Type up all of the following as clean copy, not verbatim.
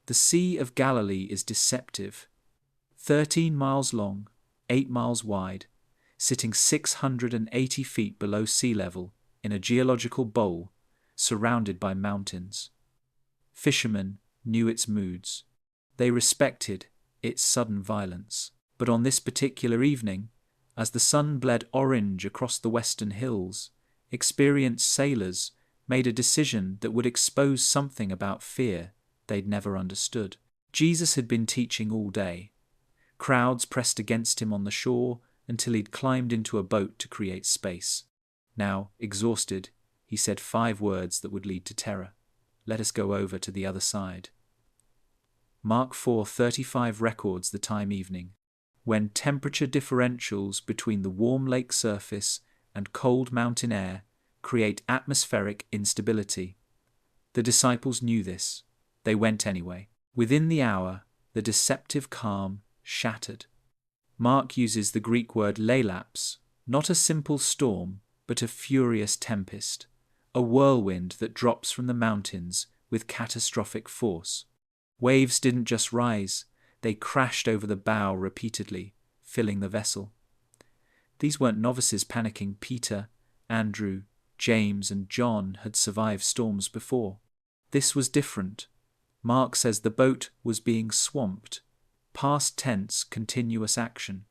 The Sea of Galilee is deceptive. 13 miles long, 8 miles wide, sitting 680 feet below sea level in a geological bowl surrounded by mountains. Fishermen knew its moods. They respected its sudden violence. But on this particular evening, as the sun bled orange across the western hills, experienced sailors made a decision that would expose something about fear they'd never understood. Jesus had been teaching all day. Crowds pressed against him on the shore until he'd climbed into a boat to create space. Now, exhausted, he said 5 words that would lead to terror. Let us go over to the other side. Mark 4:35 records the time evening, when temperature differentials between the warm lake surface and cold mountain air create atmospheric instability. The disciples knew this. They went anyway. Within the hour, the deceptive calm shattered. Mark uses the Greek word leilaps, not a simple storm, but a furious tempest, a whirlwind that drops from the mountains with catastrophic force. Waves didn't just rise, they crashed over the bow repeatedly, filling the vessel. These weren't novices panicking. Peter, Andrew, James, and John had survived storms before. This was different. Mark says the boat was being swamped. Past tense, continuous action.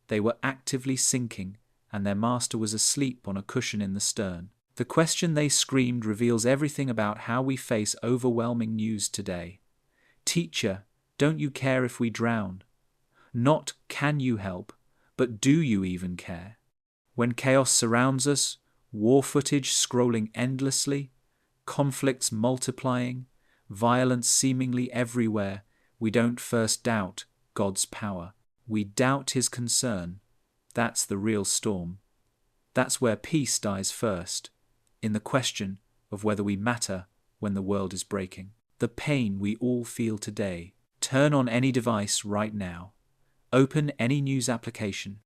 They were actively sinking, and their master was asleep on a cushion in the stern. The question they screamed reveals everything about how we face overwhelming news today. Teacher, don't you care if we drown? Not can you help, but do you even care? When chaos surrounds us, war footage scrolling endlessly, conflicts multiplying, violence seemingly everywhere, we don't first doubt God's power. We doubt his concern. That's the real storm. That's where peace dies first, in the question of whether we matter when the world is breaking. The pain we all feel today. Turn on any device right now. Open any news application.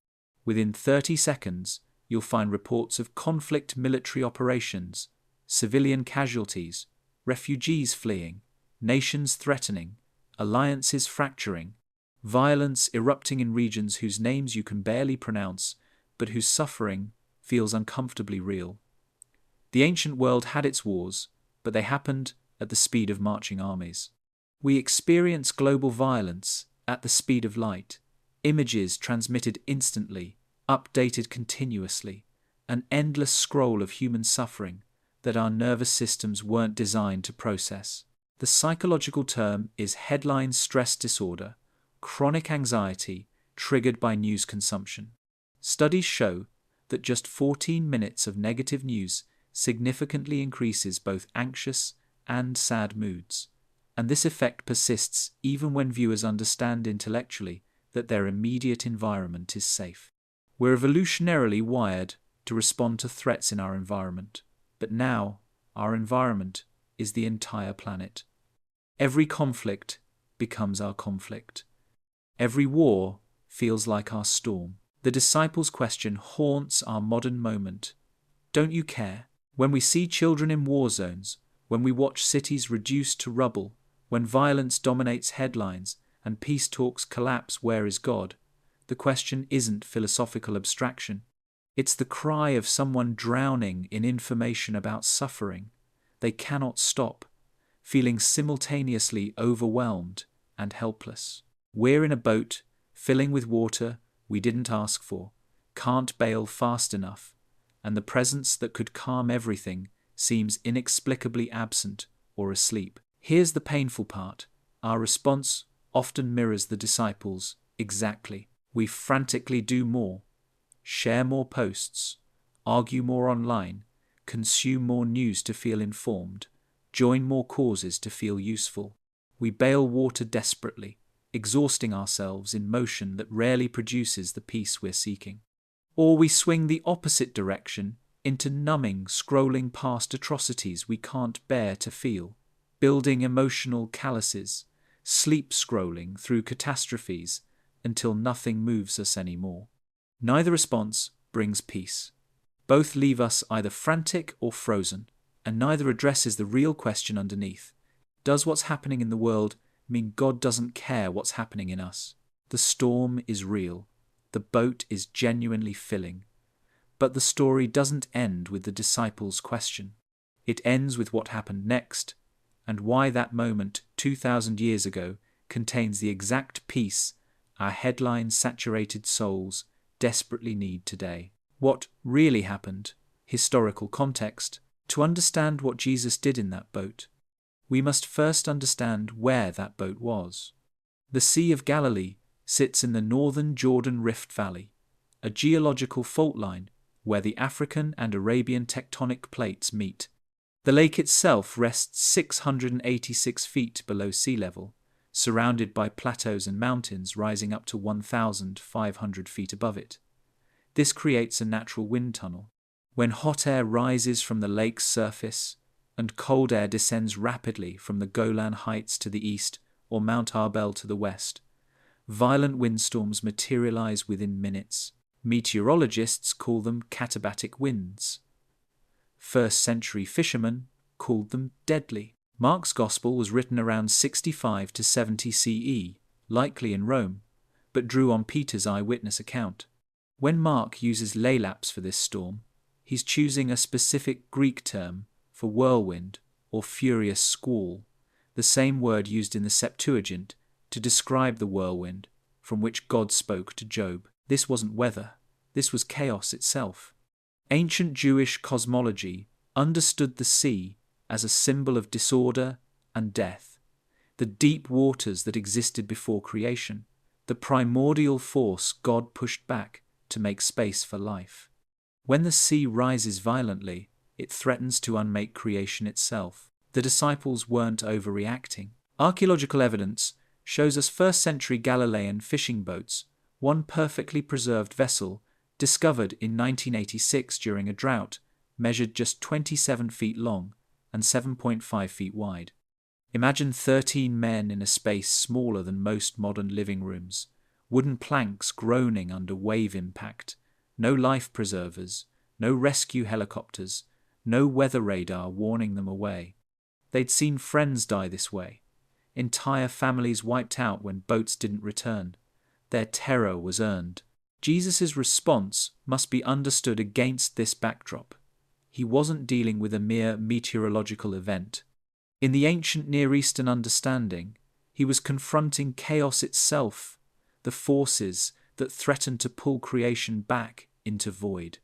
Within 30 seconds, you'll find reports of conflict military operations, civilian casualties, refugees fleeing, nations threatening, alliances fracturing, violence erupting in regions whose names you can barely pronounce, but whose suffering feels uncomfortably real. The ancient world had its wars, but they happened at the speed of marching armies. We experience global violence at the speed of light, images transmitted instantly, updated continuously, an endless scroll of human suffering that our nervous systems weren't designed to process. The psychological term is headline stress disorder, chronic anxiety triggered by news consumption. Studies show that just 14 minutes of negative news significantly increases both anxious and sad moods, and this effect persists even when viewers understand intellectually that their immediate environment is safe. We're evolutionarily wired to respond to threats in our environment, but now our environment is the entire planet. Every conflict becomes our conflict. Every war feels like our storm. The disciples' question haunts our modern moment. Don't you care? When we see children in war zones, when we watch cities reduced to rubble, when violence dominates headlines and peace talks collapse, where is God? The question isn't philosophical abstraction. It's the cry of someone drowning in information about suffering. They cannot stop, feeling simultaneously overwhelmed and helpless. We're in a boat, filling with water we didn't ask for, can't bail fast enough, and the presence that could calm everything seems inexplicably absent or asleep. Here's the painful part. Our response often mirrors the disciples exactly. We frantically do more, share more posts, argue more online, consume more news to feel informed, join more causes to feel useful. We bail water desperately, exhausting ourselves in motion that rarely produces the peace we're seeking. Or we swing the opposite direction into numbing, scrolling past atrocities we can't bear to feel, building emotional calluses, sleep scrolling through catastrophes until nothing moves us anymore. Neither response brings peace. Both leave us either frantic or frozen, and neither addresses the real question underneath. Does what's happening in the world mean God doesn't care what's happening in us. The storm is real. The boat is genuinely filling. But the story doesn't end with the disciples' question. It ends with what happened next, and why that moment 2,000 years ago contains the exact peace our headline-saturated souls desperately need today. What really happened, historical context. To understand what Jesus did in that boat, we must first understand where that boat was. The Sea of Galilee sits in the northern Jordan Rift Valley, a geological fault line where the African and Arabian tectonic plates meet. The lake itself rests 686 feet below sea level, surrounded by plateaus and mountains rising up to 1,500 feet above it. This creates a natural wind tunnel. When hot air rises from the lake's surface and cold air descends rapidly from the Golan Heights to the east or Mount Arbel to the west, violent windstorms materialize within minutes. Meteorologists call them katabatic winds. First-century fishermen called them deadly. Mark's Gospel was written around 65 to 70 CE, likely in Rome, but drew on Peter's eyewitness account. When Mark uses laylaps for this storm, he's choosing a specific Greek term for whirlwind or furious squall, the same word used in the Septuagint to describe the whirlwind from which God spoke to Job. This wasn't weather, this was chaos itself. Ancient Jewish cosmology understood the sea as a symbol of disorder and death, the deep waters that existed before creation, the primordial force God pushed back to make space for life. When the sea rises violently, it threatens to unmake creation itself. The disciples weren't overreacting. Archaeological evidence shows us first-century Galilean fishing boats, one perfectly preserved vessel discovered in 1986 during a drought, measured just 27 feet long and 7.5 feet wide. Imagine 13 men in a space smaller than most modern living rooms, wooden planks groaning under wave impact, no life preservers, no rescue helicopters, no weather radar warning them away. They'd seen friends die this way, entire families wiped out when boats didn't return. Their terror was earned. Jesus' response must be understood against this backdrop. He wasn't dealing with a mere meteorological event. In the ancient Near Eastern understanding, he was confronting chaos itself, the forces that threatened to pull creation back into void.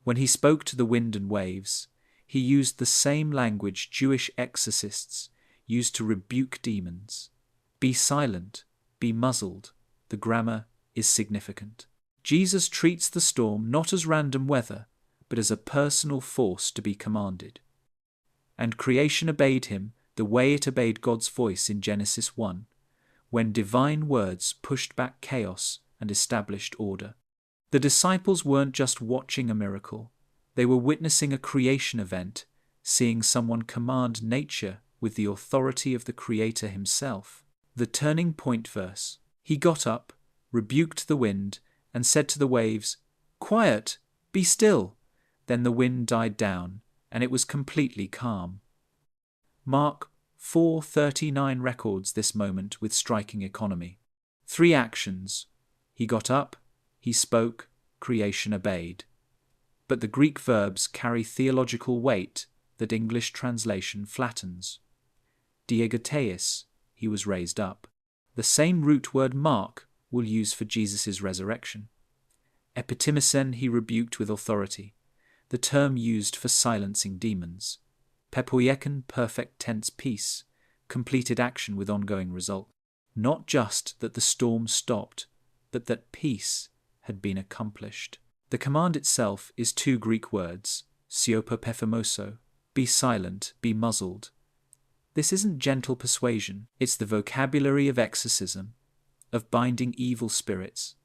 When he spoke to the wind and waves, he used the same language Jewish exorcists used to rebuke demons. Be silent, be muzzled. The grammar is significant. Jesus treats the storm not as random weather, but as a personal force to be commanded. And creation obeyed him the way it obeyed God's voice in Genesis 1, when divine words pushed back chaos and established order. The disciples weren't just watching a miracle, they were witnessing a creation event, seeing someone command nature with the authority of the Creator himself. The turning point verse. He got up, rebuked the wind, and said to the waves, "Quiet, be still." Then the wind died down, and it was completely calm. Mark 4:39 records this moment with striking economy. 3 actions. He got up, he spoke, creation obeyed. But the Greek verbs carry theological weight that English translation flattens. Diegeteis, he was raised up. The same root word Mark will use for Jesus' resurrection. Epitimisen he rebuked with authority, the term used for silencing demons. Pepoieken perfect tense peace, completed action with ongoing result. Not just that the storm stopped, but that peace had been accomplished. The command itself is 2 Greek words, siopopephimoso, be silent, be muzzled. This isn't gentle persuasion, it's the vocabulary of exorcism, of binding evil spirits,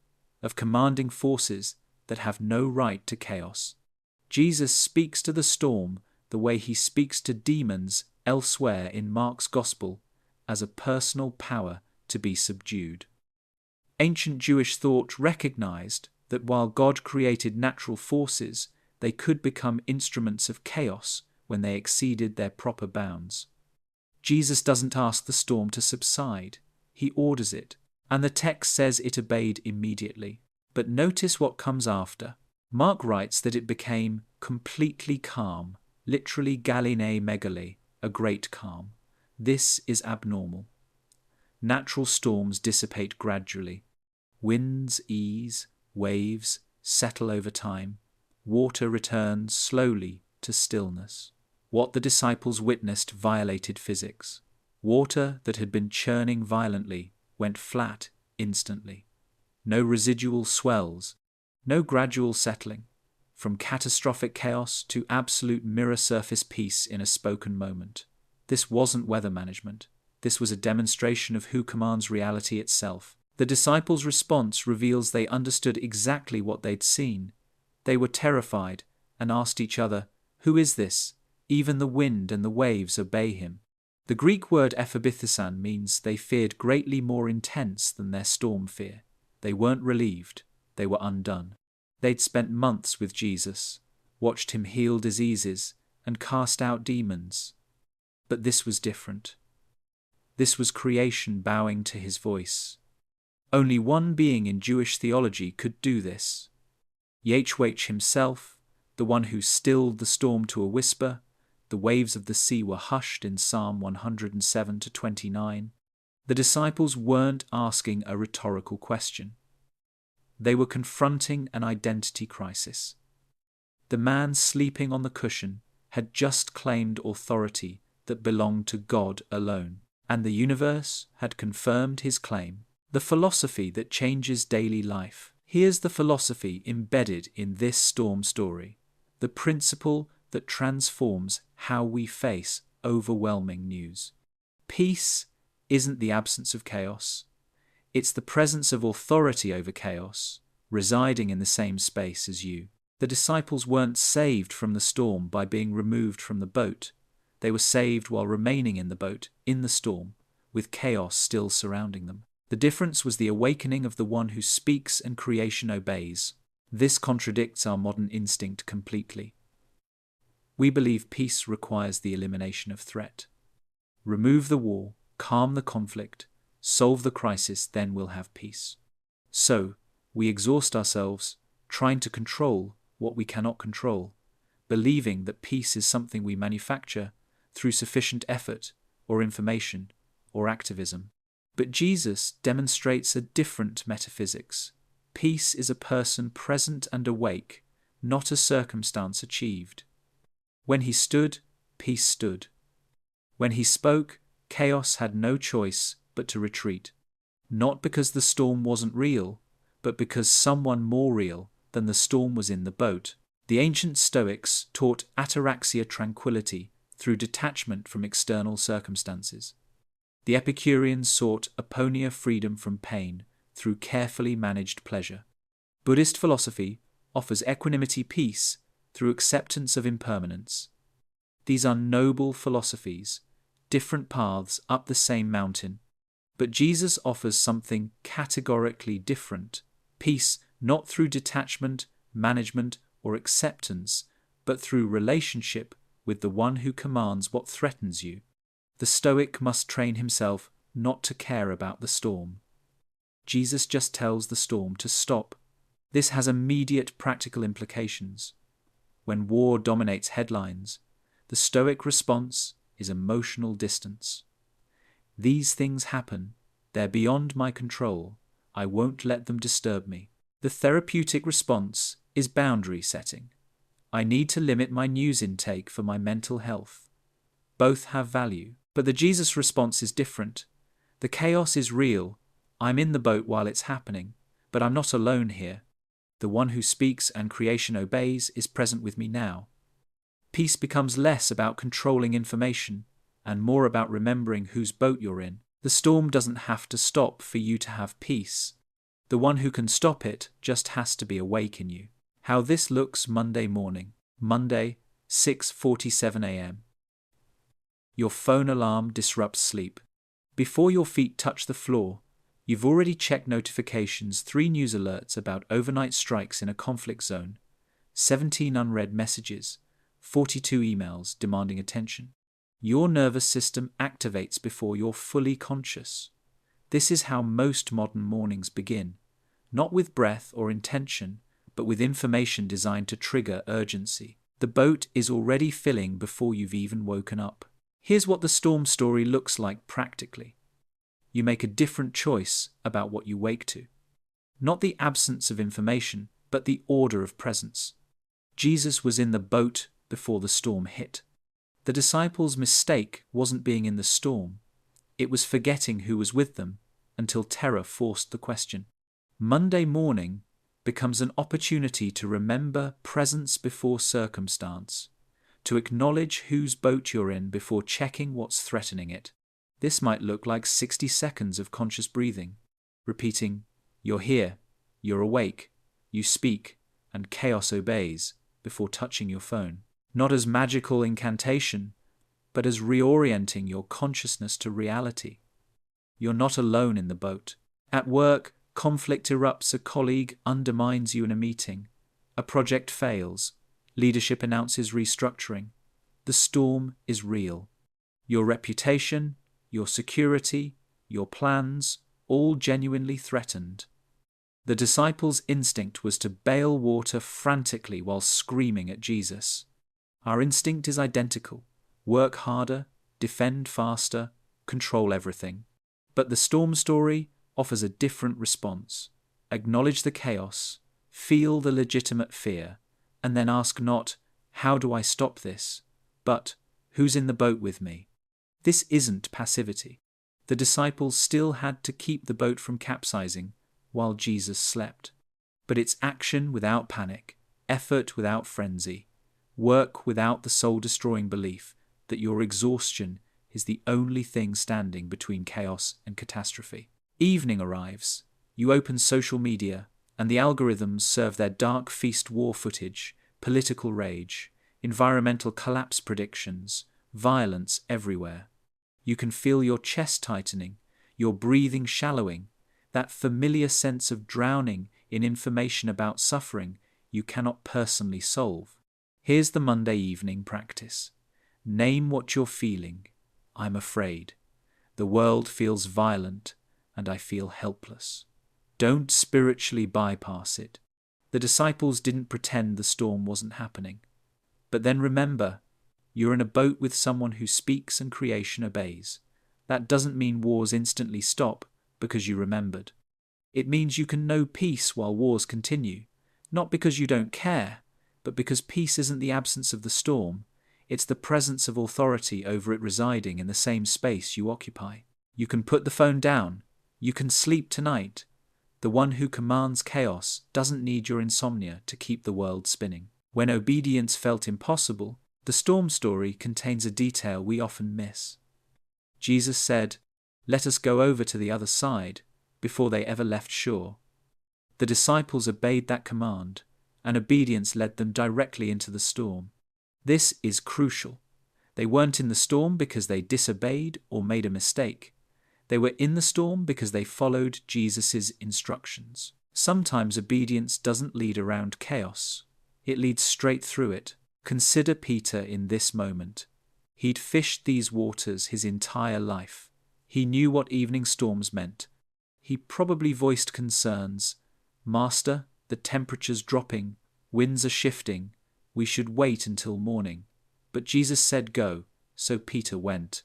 of commanding forces that have no right to chaos. Jesus speaks to the storm the way he speaks to demons elsewhere in Mark's Gospel, as a personal power to be subdued. Ancient Jewish thought recognized that while God created natural forces, they could become instruments of chaos when they exceeded their proper bounds. Jesus doesn't ask the storm to subside. He orders it, and the text says it obeyed immediately. But notice what comes after. Mark writes that it became completely calm, literally galine megale, a great calm. This is abnormal. Natural storms dissipate gradually. Winds ease, waves settle over time. Water returns slowly to stillness. What the disciples witnessed violated physics. Water that had been churning violently went flat instantly. No residual swells, no gradual settling, from catastrophic chaos to absolute mirror surface peace in a spoken moment. This wasn't weather management. This was a demonstration of who commands reality itself. The disciples' response reveals they understood exactly what they'd seen. They were terrified and asked each other, "Who is this? Even the wind and the waves obey him." The Greek word ephebithisan means they feared greatly more intense than their storm fear. They weren't relieved, they were undone. They'd spent months with Jesus, watched him heal diseases and cast out demons. But this was different. This was creation bowing to his voice. Only one being in Jewish theology could do this. Yahweh himself, the one who stilled the storm to a whisper. The waves of the sea were hushed in Psalm 107-29. The disciples weren't asking a rhetorical question. They were confronting an identity crisis. The man sleeping on the cushion had just claimed authority that belonged to God alone, and the universe had confirmed his claim. The philosophy that changes daily life. Here's the philosophy embedded in this storm story. The principle that transforms how we face overwhelming news. Peace isn't the absence of chaos. It's the presence of authority over chaos, residing in the same space as you. The disciples weren't saved from the storm by being removed from the boat. They were saved while remaining in the boat, in the storm, with chaos still surrounding them. The difference was the awakening of the one who speaks and creation obeys. This contradicts our modern instinct completely. We believe peace requires the elimination of threat. Remove the war, calm the conflict, solve the crisis, then we'll have peace. So, we exhaust ourselves trying to control what we cannot control, believing that peace is something we manufacture through sufficient effort or information or activism. But Jesus demonstrates a different metaphysics. Peace is a person present and awake, not a circumstance achieved. When he stood, peace stood. When he spoke, chaos had no choice but to retreat. Not because the storm wasn't real, but because someone more real than the storm was in the boat. The ancient Stoics taught ataraxia tranquility through detachment from external circumstances. The Epicureans sought aponia freedom from pain through carefully managed pleasure. Buddhist philosophy offers equanimity peace through acceptance of impermanence. These are noble philosophies, different paths up the same mountain. But Jesus offers something categorically different. Peace not through detachment, management, or acceptance, but through relationship with the one who commands what threatens you. The Stoic must train himself not to care about the storm. Jesus just tells the storm to stop. This has immediate practical implications. When war dominates headlines, the Stoic response is emotional distance. These things happen. They're beyond my control. I won't let them disturb me. The therapeutic response is boundary setting. I need to limit my news intake for my mental health. Both have value, but the Jesus response is different. The chaos is real. I'm in the boat while it's happening, but I'm not alone here. The one who speaks and creation obeys is present with me now. Peace becomes less about controlling information and more about remembering whose boat you're in. The storm doesn't have to stop for you to have peace. The one who can stop it just has to be awake in you. How this looks Monday morning. Monday, 6:47 a.m. Your phone alarm disrupts sleep. Before your feet touch the floor, you've already checked notifications, 3 news alerts about overnight strikes in a conflict zone, 17 unread messages, 42 emails demanding attention. Your nervous system activates before you're fully conscious. This is how most modern mornings begin, not with breath or intention, but with information designed to trigger urgency. The boat is already filling before you've even woken up. Here's what the storm story looks like practically. You make a different choice about what you wake to. Not the absence of information, but the order of presence. Jesus was in the boat before the storm hit. The disciples' mistake wasn't being in the storm. It was forgetting who was with them until terror forced the question. Monday morning becomes an opportunity to remember presence before circumstance, to acknowledge whose boat you're in before checking what's threatening it. This might look like 60 seconds of conscious breathing, repeating, "You're here, you're awake, you speak, and chaos obeys," before touching your phone. Not as magical incantation, but as reorienting your consciousness to reality. You're not alone in the boat. At work, conflict erupts, a colleague undermines you in a meeting, a project fails, leadership announces restructuring. The storm is real. Your reputation, your security, your plans, all genuinely threatened. The disciples' instinct was to bail water frantically while screaming at Jesus. Our instinct is identical. Work harder, defend faster, control everything. But the storm story offers a different response. Acknowledge the chaos, feel the legitimate fear, and then ask not, "How do I stop this?" but, "Who's in the boat with me?" This isn't passivity. The disciples still had to keep the boat from capsizing while Jesus slept. But it's action without panic, effort without frenzy, work without the soul-destroying belief that your exhaustion is the only thing standing between chaos and catastrophe. Evening arrives. You open social media, and the algorithms serve their dark feast war footage, political rage, environmental collapse predictions, violence everywhere. You can feel your chest tightening, your breathing shallowing, that familiar sense of drowning in information about suffering you cannot personally solve. Here's the Monday evening practice. Name what you're feeling. I'm afraid. The world feels violent, and I feel helpless. Don't spiritually bypass it. The disciples didn't pretend the storm wasn't happening. But then remember, you're in a boat with someone who speaks and creation obeys. That doesn't mean wars instantly stop because you remembered. It means you can know peace while wars continue, not because you don't care, but because peace isn't the absence of the storm, it's the presence of authority over it residing in the same space you occupy. You can put the phone down. You can sleep tonight. The one who commands chaos doesn't need your insomnia to keep the world spinning. When obedience felt impossible, the storm story contains a detail we often miss. Jesus said, "Let us go over to the other side," before they ever left shore. The disciples obeyed that command, and obedience led them directly into the storm. This is crucial. They weren't in the storm because they disobeyed or made a mistake. They were in the storm because they followed Jesus' instructions. Sometimes obedience doesn't lead around chaos. It leads straight through it. Consider Peter in this moment. He'd fished these waters his entire life. He knew what evening storms meant. He probably voiced concerns. "Master, the temperature's dropping, winds are shifting, we should wait until morning." But Jesus said go, so Peter went.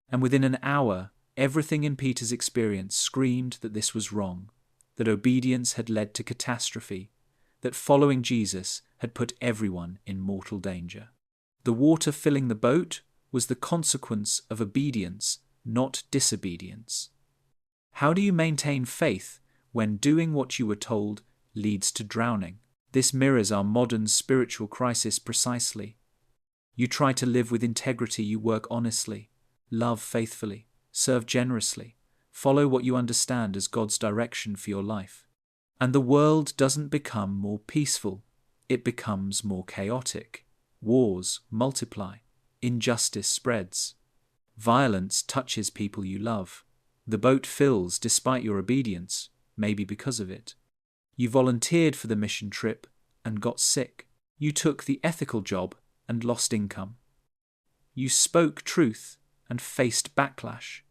And within an hour, everything in Peter's experience screamed that this was wrong, that obedience had led to catastrophe, that following Jesus had put everyone in mortal danger. The water filling the boat was the consequence of obedience, not disobedience. How do you maintain faith when doing what you were told leads to drowning? This mirrors our modern spiritual crisis precisely. You try to live with integrity, you work honestly, love faithfully, serve generously, follow what you understand as God's direction for your life. And the world doesn't become more peaceful, it becomes more chaotic. Wars multiply, injustice spreads. Violence touches people you love. The boat fills despite your obedience, maybe because of it. You volunteered for the mission trip and got sick. You took the ethical job and lost income. You spoke truth and faced backlash.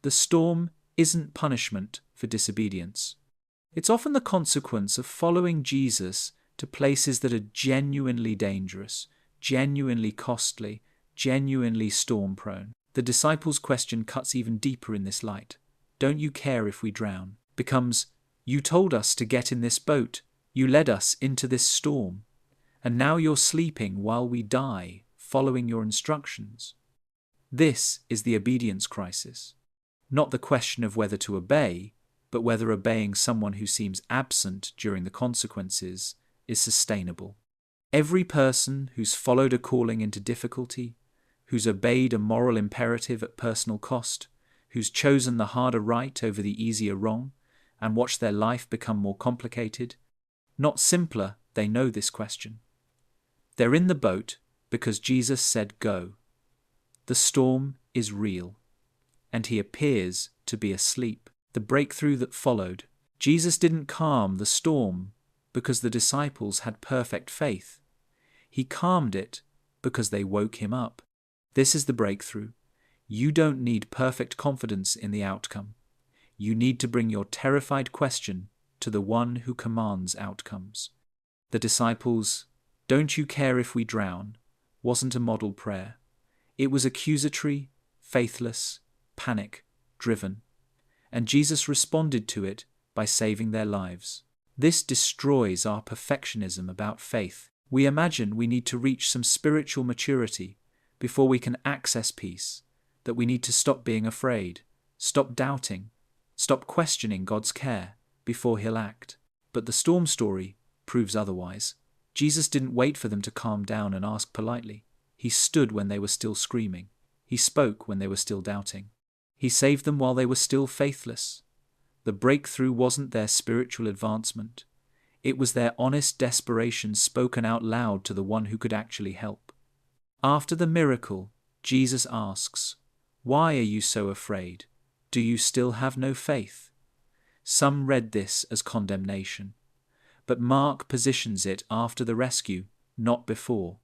The storm isn't punishment for disobedience. It's often the consequence of following Jesus to places that are genuinely dangerous, genuinely costly, genuinely storm-prone. The disciples' question cuts even deeper in this light. "Don't you care if we drown?" becomes, "You told us to get in this boat. You led us into this storm. And now you're sleeping while we die, following your instructions." This is the obedience crisis. Not the question of whether to obey, but whether obeying someone who seems absent during the consequences is sustainable. Every person who's followed a calling into difficulty, who's obeyed a moral imperative at personal cost, who's chosen the harder right over the easier wrong, and watched their life become more complicated, not simpler, they know this question. They're in the boat because Jesus said go. The storm is real, and he appears to be asleep. The breakthrough that followed, Jesus didn't calm the storm because the disciples had perfect faith. He calmed it because they woke him up. This is the breakthrough. You don't need perfect confidence in the outcome. You need to bring your terrified question to the one who commands outcomes. The disciples' "Don't you care if we drown?" wasn't a model prayer. It was accusatory, faithless, panic-driven. And Jesus responded to it by saving their lives. This destroys our perfectionism about faith. We imagine we need to reach some spiritual maturity before we can access peace, that we need to stop being afraid, stop doubting, stop questioning God's care before he'll act. But the storm story proves otherwise. Jesus didn't wait for them to calm down and ask politely. He stood when they were still screaming. He spoke when they were still doubting. He saved them while they were still faithless. The breakthrough wasn't their spiritual advancement. It was their honest desperation spoken out loud to the one who could actually help. After the miracle, Jesus asks, "Why are you so afraid? Do you still have no faith?" Some read this as condemnation, but Mark positions it after the rescue, not before.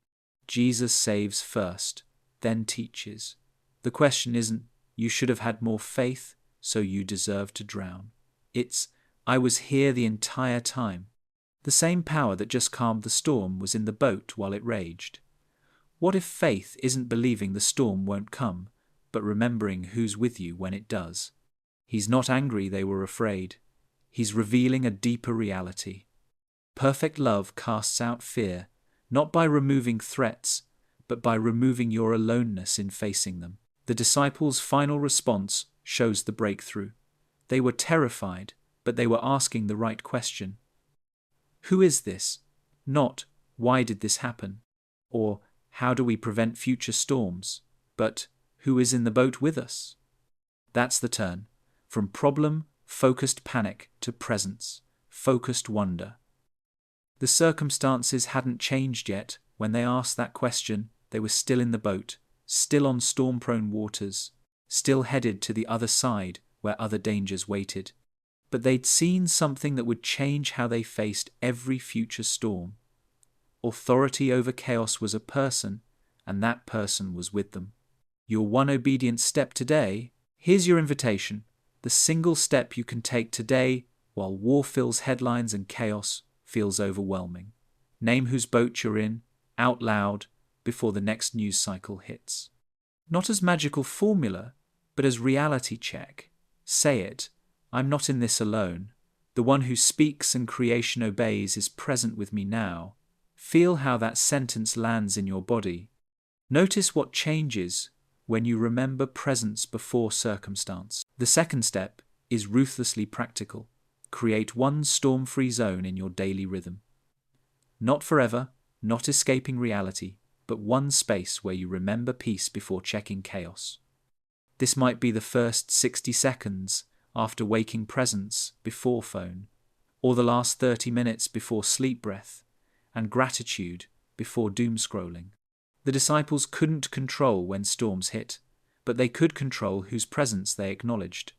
Jesus saves first, then teaches. The question isn't, "You should have had more faith, so you deserve to drown." It's, "I was here the entire time." The same power that just calmed the storm was in the boat while it raged. What if faith isn't believing the storm won't come, but remembering who's with you when it does? He's not angry they were afraid. He's revealing a deeper reality. Perfect love casts out fear, not by removing threats, but by removing your aloneness in facing them. The disciples' final response shows the breakthrough. They were terrified, but they were asking the right question. Who is this? Not, "Why did this happen?" or "How do we prevent future storms?" but "Who is in the boat with us?" That's the turn, from problem-focused panic to presence-focused wonder. The circumstances hadn't changed yet. When they asked that question, they were still in the boat, still on storm-prone waters, still headed to the other side where other dangers waited. But they'd seen something that would change how they faced every future storm. Authority over chaos was a person, and that person was with them. Your one obedient step today, here's your invitation, the single step you can take today while war fills headlines and chaos feels overwhelming. Name whose boat you're in, out loud, before the next news cycle hits. Not as magical formula, but as reality check. Say it, "I'm not in this alone. The one who speaks and creation obeys is present with me now." Feel how that sentence lands in your body. Notice what changes when you remember presence before circumstance. The second step is ruthlessly practical. Create one storm-free zone in your daily rhythm. Not forever, not escaping reality, but one space where you remember peace before checking chaos. This might be the first 60 seconds after waking presence before phone, or the last 30 minutes before sleep breath, and gratitude before doom scrolling. The disciples couldn't control when storms hit, but they could control whose presence they acknowledged.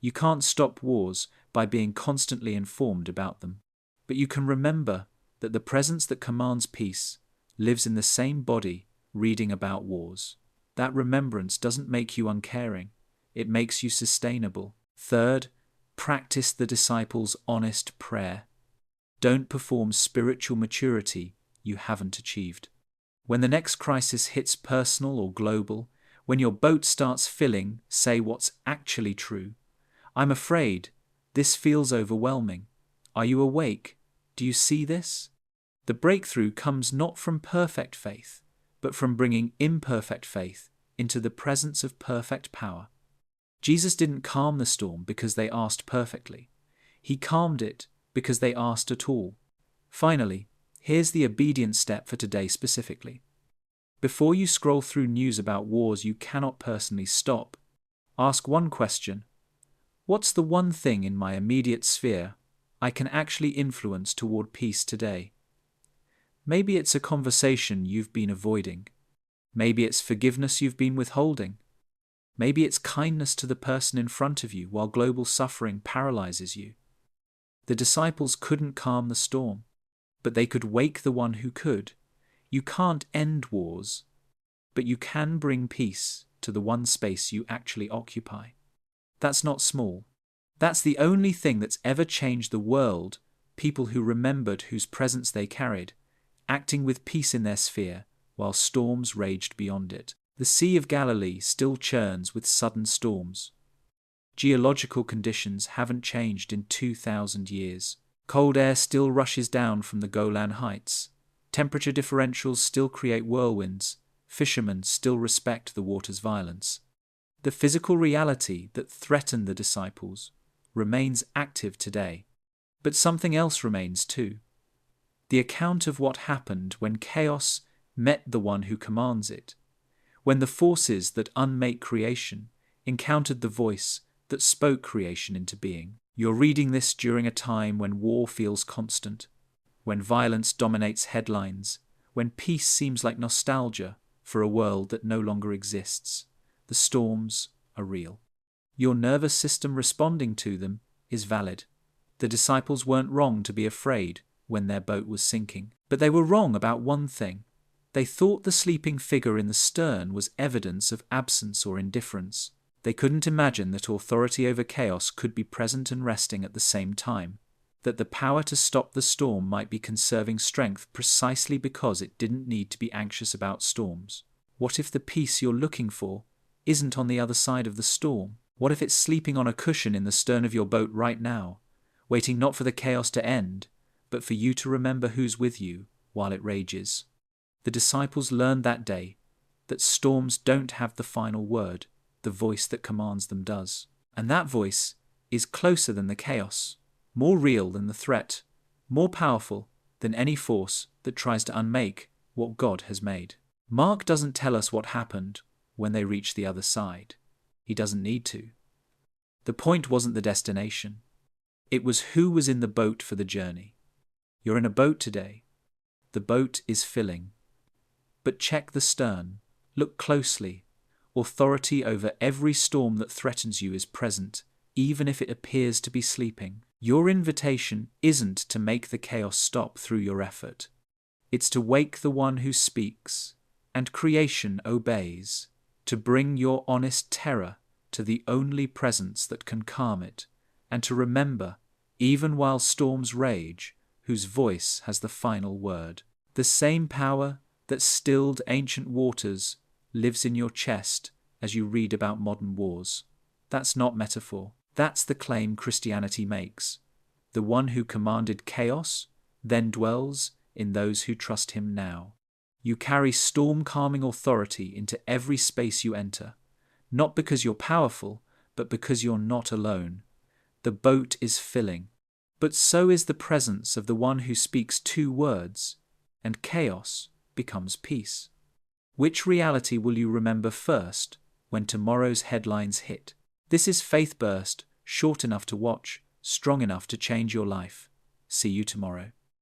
You can't stop wars by being constantly informed about them, but you can remember that the presence that commands peace lives in the same body reading about wars. That remembrance doesn't make you uncaring, it makes you sustainable. Third, practice the disciples' honest prayer. Don't perform spiritual maturity you haven't achieved. When the next crisis hits personal or global, when your boat starts filling, say what's actually true. I'm afraid. This feels overwhelming. Are you awake? Do you see this? The breakthrough comes not from perfect faith, but from bringing imperfect faith into the presence of perfect power. Jesus didn't calm the storm because they asked perfectly. He calmed it because they asked at all. Finally, here's the obedience step for today specifically. Before you scroll through news about wars you cannot personally stop, ask one question. What's the one thing in my immediate sphere I can actually influence toward peace today? Maybe it's a conversation you've been avoiding. Maybe it's forgiveness you've been withholding. Maybe it's kindness to the person in front of you while global suffering paralyzes you. The disciples couldn't calm the storm, but they could wake the one who could. You can't end wars, but you can bring peace to the one space you actually occupy. That's not small. That's the only thing that's ever changed the world, people who remembered whose presence they carried, acting with peace in their sphere while storms raged beyond it. The Sea of Galilee still churns with sudden storms. Geological conditions haven't changed in 2,000 years. Cold air still rushes down from the Golan Heights. Temperature differentials still create whirlwinds. Fishermen still respect the water's violence. The physical reality that threatened the disciples remains active today. But something else remains too. The account of what happened when chaos met the one who commands it, when the forces that unmake creation encountered the voice that spoke creation into being. You're reading this during a time when war feels constant, when violence dominates headlines, when peace seems like nostalgia for a world that no longer exists. The storms are real. Your nervous system responding to them is valid. The disciples weren't wrong to be afraid when their boat was sinking, but they were wrong about one thing. They thought the sleeping figure in the stern was evidence of absence or indifference. They couldn't imagine that authority over chaos could be present and resting at the same time, that the power to stop the storm might be conserving strength precisely because it didn't need to be anxious about storms. What if the peace you're looking for isn't on the other side of the storm? What if it's sleeping on a cushion in the stern of your boat right now, waiting not for the chaos to end, but for you to remember who's with you while it rages? The disciples learned that day that storms don't have the final word, the voice that commands them does. And that voice is closer than the chaos, more real than the threat, more powerful than any force that tries to unmake what God has made. Mark doesn't tell us what happened when they reached the other side. He doesn't need to. The point wasn't the destination. It was who was in the boat for the journey. You're in a boat today. The boat is filling. But check the stern. Look closely. Authority over every storm that threatens you is present, even if it appears to be sleeping. Your invitation isn't to make the chaos stop through your effort. It's to wake the one who speaks, and creation obeys, to bring your honest terror to the only presence that can calm it, and to remember, even while storms rage, whose voice has the final word. The same power that stilled ancient waters lives in your chest as you read about modern wars. That's not metaphor. That's the claim Christianity makes. The one who commanded chaos then dwells in those who trust him now. You carry storm-calming authority into every space you enter, not because you're powerful, but because you're not alone. The boat is filling, but so is the presence of the one who speaks two words, and chaos becomes peace. Which reality will you remember first when tomorrow's headlines hit? This is Faith Burst, short enough to watch, strong enough to change your life. See you tomorrow.